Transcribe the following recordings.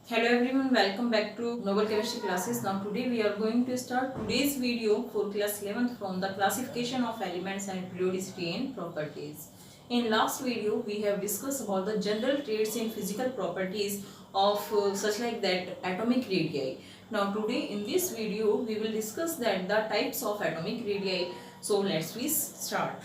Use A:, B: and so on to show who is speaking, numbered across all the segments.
A: Hello everyone, welcome back to Noble Chemistry classes. Now today we are going to start today's video for class 11th from the classification of elements and periodicity and properties. In last video we have discussed about the general traits in physical properties of such like that atomic radii. Now today in this video we will discuss that the types of atomic radii. So let's we start.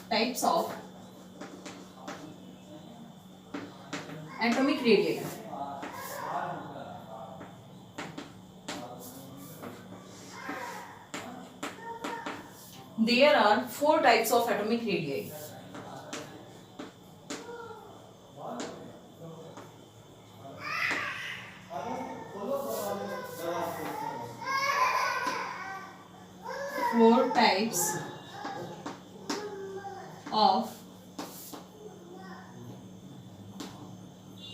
A: Types of atomic radii. There are four types of atomic radii. Four types of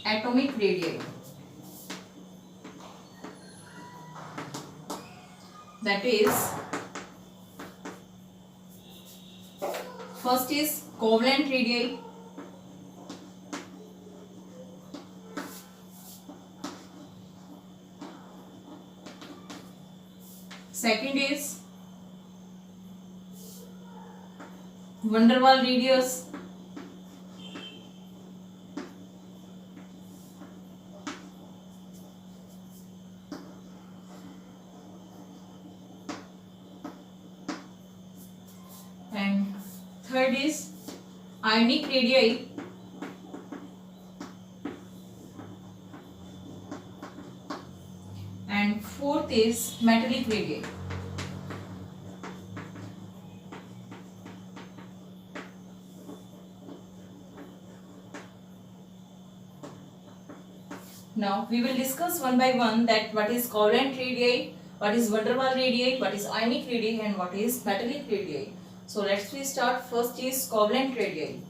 A: atomic radii. That is, first is covalent radii. Second is van der Waals radius. And third is ionic radii. And fourth is metallic radii. Now we will discuss one by one that what is covalent radii, what is van der Waals radii, what is ionic radii and what is metallic radii. So let's we start. First is covalent radii.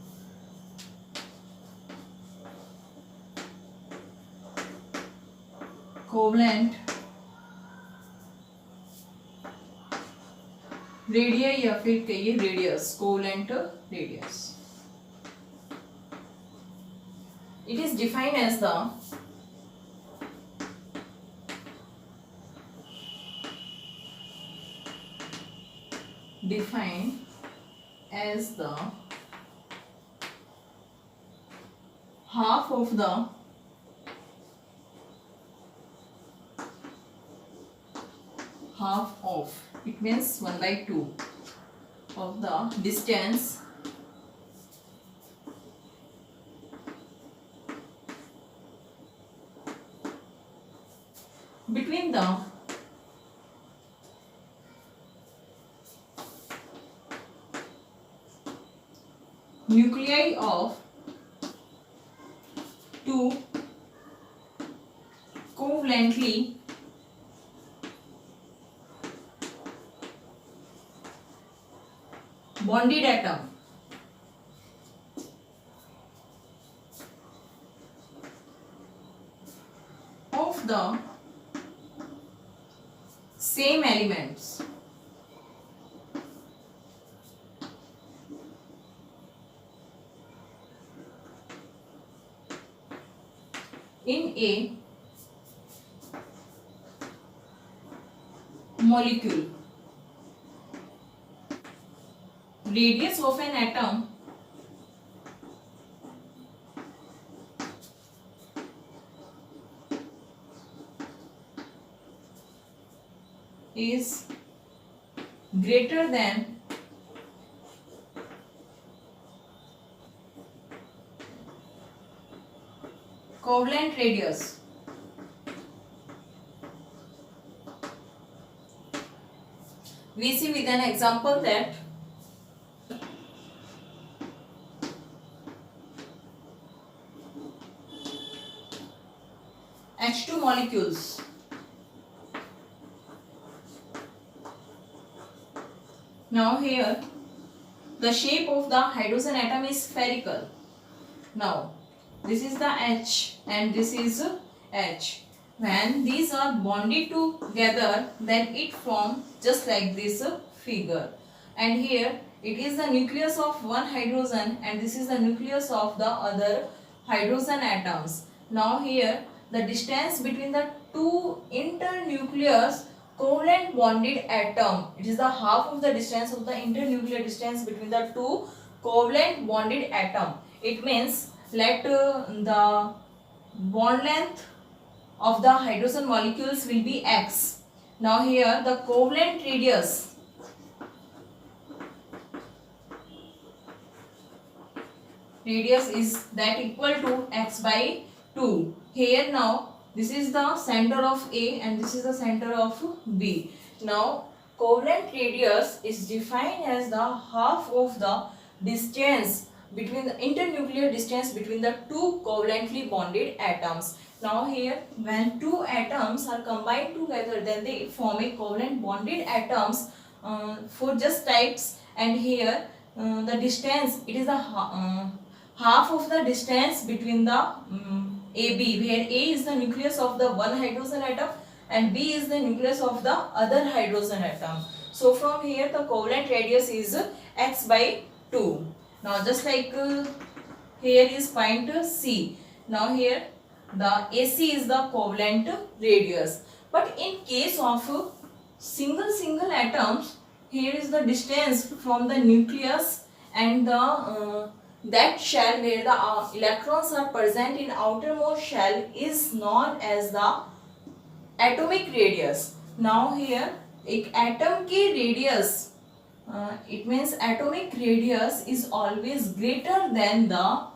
A: Covalent radii या फिर कहिए radius, covalent radius. It is defined as the half of the it means 1 by 2 of the distance between the nuclei of two covalently bonded atom. Of the same elements. In a molecule. Radius of an atom is greater than covalent radius. We see with an example that H2 molecules now here the shape of the hydrogen atom is spherical. Now this is the H and this is H. When these are bonded together, then it forms just like this figure. And here it is the nucleus of one hydrogen and this is the nucleus of the other hydrogen atoms. Now here the distance between the two internucleus covalent bonded atom, it is the half of the distance of the internuclear distance between the two covalent bonded atom. It means let the bond length of the hydrogen molecules will be x. Now here the covalent radius is that equal to x by 2. Here now this is the center of A and this is the center of B. Now covalent radius is defined as the half of the distance between the internuclear distance between the two covalently bonded atoms. Now here when two atoms are combined together, then they form a covalent bonded atoms for just types, and here the distance, it is the half of the distance between the AB, where A is the nucleus of the one hydrogen atom and B is the nucleus of the other hydrogen atom. So from here the covalent radius is x by 2. Now just like here is point C. Now here the AC is the covalent radius. But in case of single atoms, here is the distance from the nucleus and the that shell where the electrons are present in outermost shell is known as the atomic radius. Now here एक atom की radius, it means atomic radius is always greater than the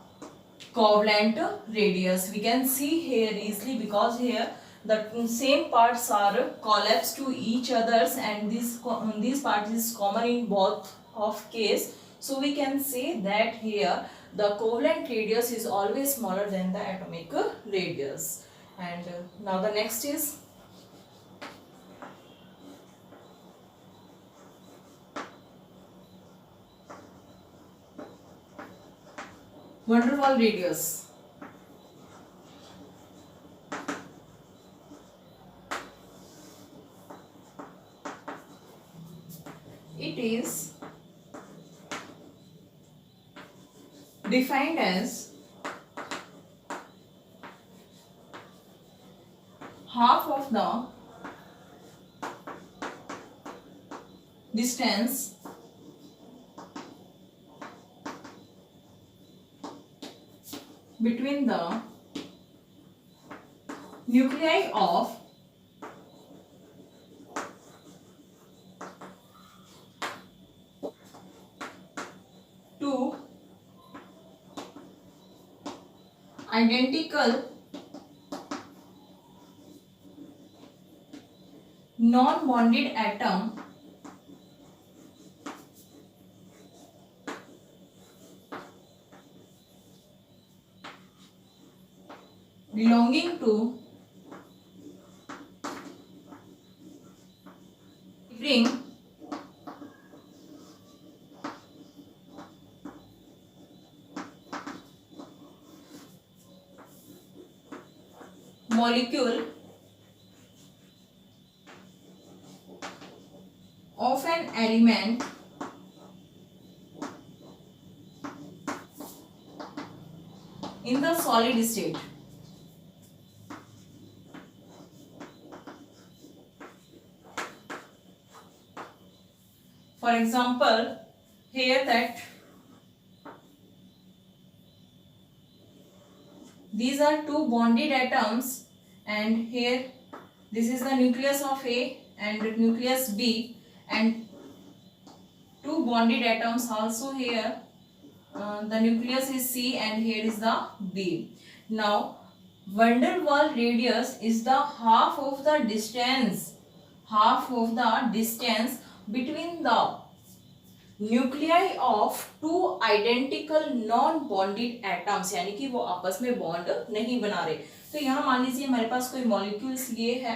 A: covalent radius. We can see here easily because here the same parts are collapsed to each others and this part is common in both of case. So we can say that here the covalent radius is always smaller than the atomic radius. And now the next is van der Waals radius. It is defined as half of the distance between the nuclei of two identical non-bonded atom belonging to ring molecule of an element in the solid state. For example, here that these are two bonded atoms and here this is the nucleus of A and nucleus B and two bonded atoms also here. The nucleus is C and here is the B. Now van der Waals radius is the half of the distance between the nuclei of two identical non-bonded atoms, यानी कि वो आपस में bond नहीं बना रहे. तो यहाँ मान लीजिए हमारे पास कोई मॉलिक्यूल्स ये है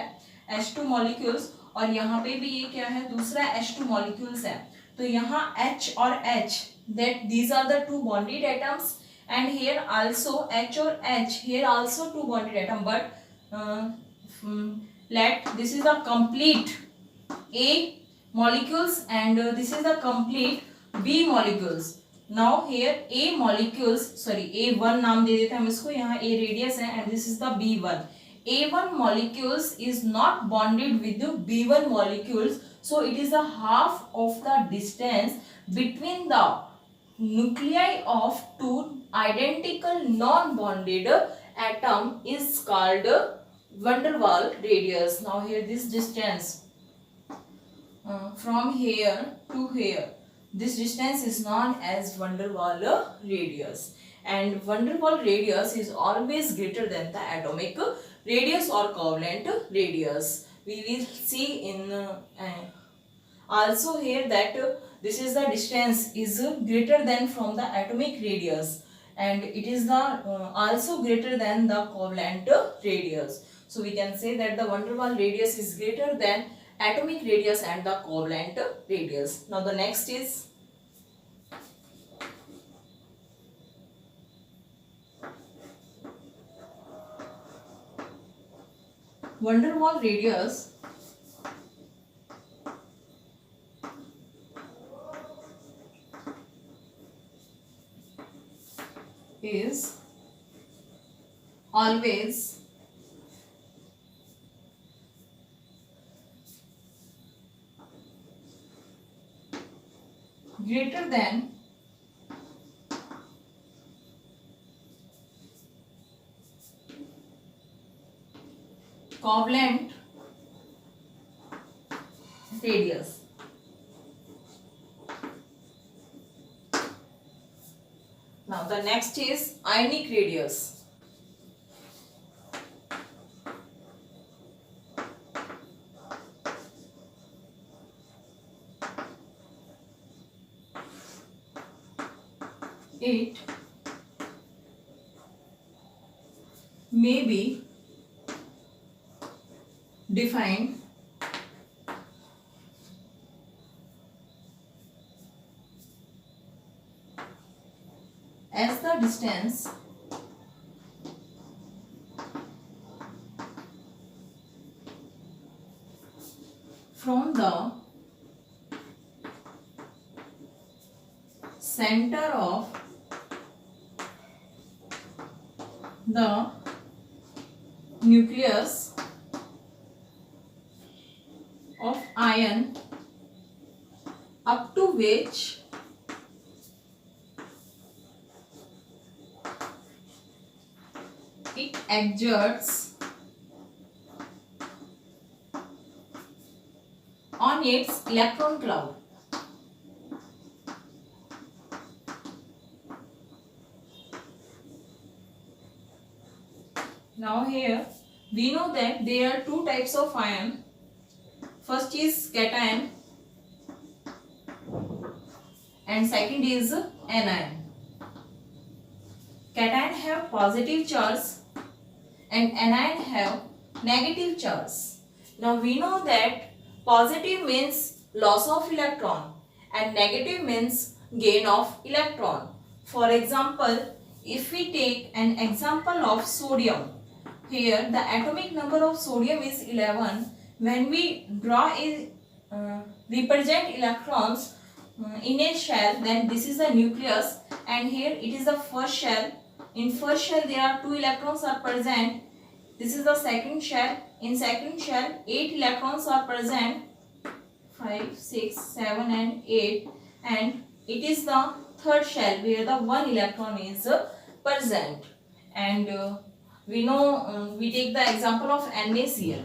A: H2 मॉलिक्यूल्स और यहाँ पे भी ये क्या है दूसरा H2 मॉलिक्यूल्स है. तो यहाँ H और H, that these are the two bonded atoms and here also H और H, here also two bonded atom, but let this is the complete A molecules and this is the complete B molecules. Now here A molecules, sorry A1 नाम दे देते हैं हम इसको, यहाँ A radius है and this is the B1. A1 molecules is not bonded with the B1 molecules, so it is a half of the distance between the nuclei of two identical non-bonded atom is called van der Waals radius. Now here this distance from here to here, this distance is known as van der Waals radius, and van der Waals radius is always greater than the atomic radius or covalent radius. We will see in also here that this is the distance is greater than from the atomic radius, and it is the also greater than the covalent radius. So we can say that the van der Waals radius is greater than atomic radius and the covalent radius. Now the next is van der Waals radius is always greater than covalent radius. Now the next is ionic radius. It may be defined as the distance from the center of the nucleus of ion up to which it exerts on its electron cloud. Now here we know that there are two types of ion. First is cation and second is anion. Cation have positive charge and anion have negative charge. Now we know that positive means loss of electron and negative means gain of electron. For example, if we take an example of sodium, here the atomic number of sodium is 11. When we draw a represent electrons in a shell, then this is the nucleus and here it is the first shell. In first shell there are 2 electrons are present. This is the second shell. In second shell 8 electrons are present, 5, 6, 7 and 8, and it is the third shell where the 1 electron is present. And we know we take the example of NaCl.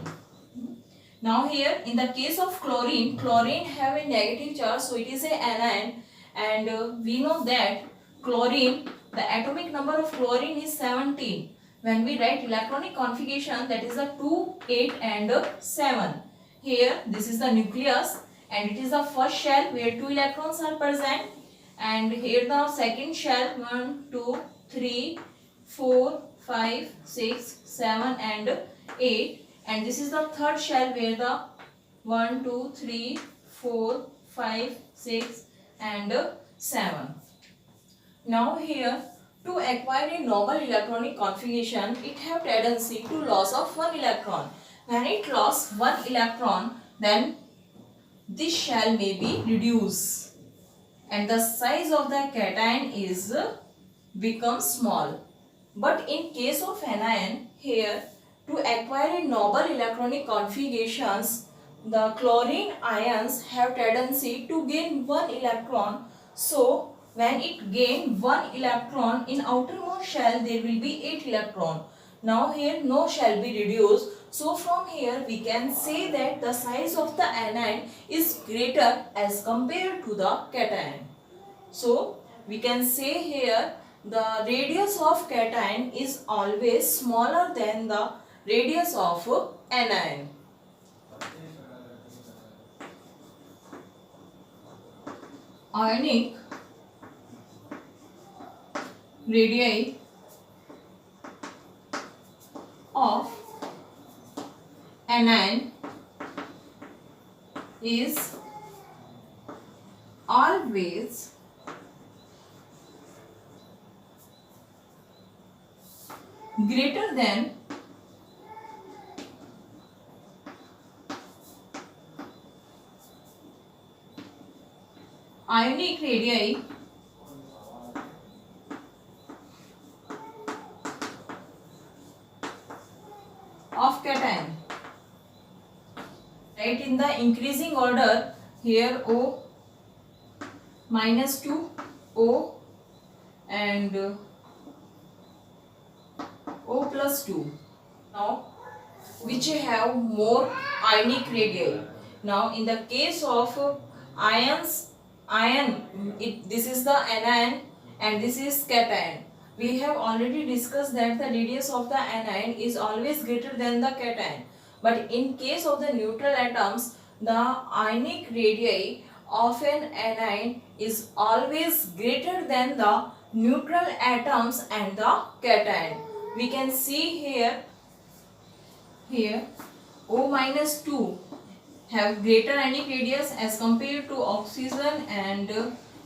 A: Now here in the case of chlorine, chlorine have a negative charge, so it is a anion, and we know that chlorine, the atomic number of chlorine is 17. When we write electronic configuration, that is the 2, 8 and 7. Here this is the nucleus and it is the first shell where 2 electrons are present, and here the second shell 1, 2, 3, 4, 5, 6, 7 and 8, and this is the third shell where the 1, 2, 3, 4, 5, 6 and 7. Now here to acquire a normal electronic configuration, it have tendency to loss of 1 electron. When it lost one electron, then this shell may be reduced and the size of the cation is become small. But in case of anion, here to acquire a noble electronic configurations, the chlorine ions have tendency to gain one electron. So when it gain one electron in outermost shell, there will be 8 electron. Now here no shall be reduced. So from here we can say that the size of the anion is greater as compared to the cation. So we can say here the radius of cation is always smaller than the radius of anion. Ionic radii of anion is always greater than ionic radii of cation. Right, in the increasing order, here O minus 2 O and O plus 2. Now which have more ionic radii. Now in the case of this is the anion and this is cation. We have already discussed that the radius of the anion is always greater than the cation. But in case of the neutral atoms, the ionic radii of an anion is always greater than the neutral atoms and the cation. We can see here O minus 2 have greater ionic radius as compared to oxygen, and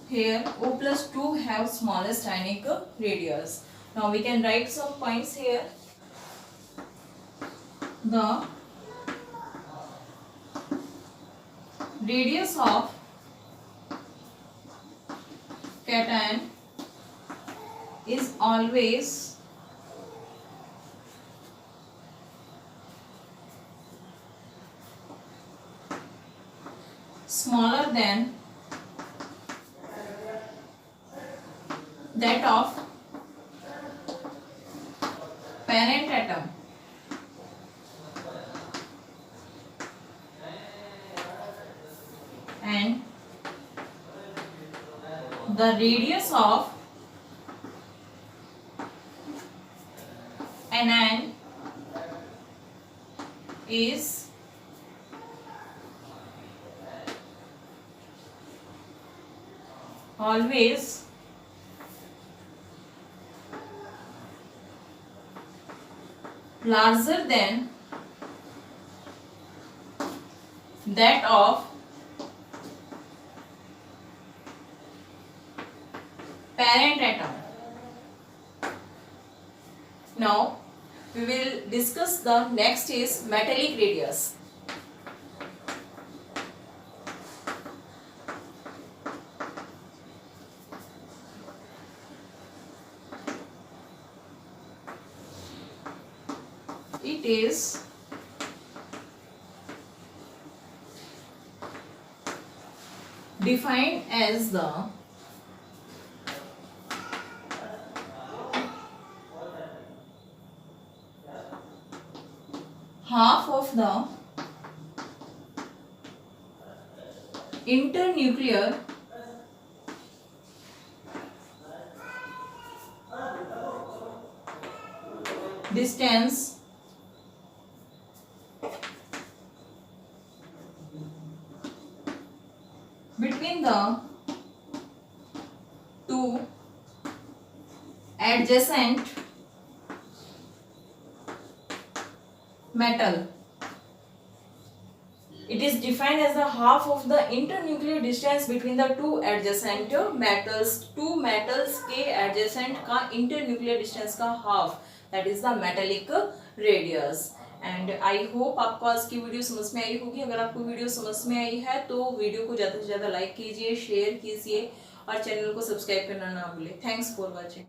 A: here O plus 2 have smallest ionic radius. Now we can write some points here. The radius of cation is always smaller than that of parent atom. And the radius of anion is always larger than that of parent atom. Now we will discuss the next is metallic radius. It is defined as the half of the internuclear distance between the two adjacent metal. It is defined as the half of the internuclear distance between the two adjacent metals. Two metals के adjacent का internuclear distance का half, that is the metallic radius. And I hope आपको आज की video समझ में आई होगी। अगर आपको वीडियो समझ में आई है तो वीडियो को ज़्यादा से ज़्यादा लाइक कीजिए, शेयर कीजिए और चैनल को सब्सक्राइब करना ना भूलें। Thanks for watching.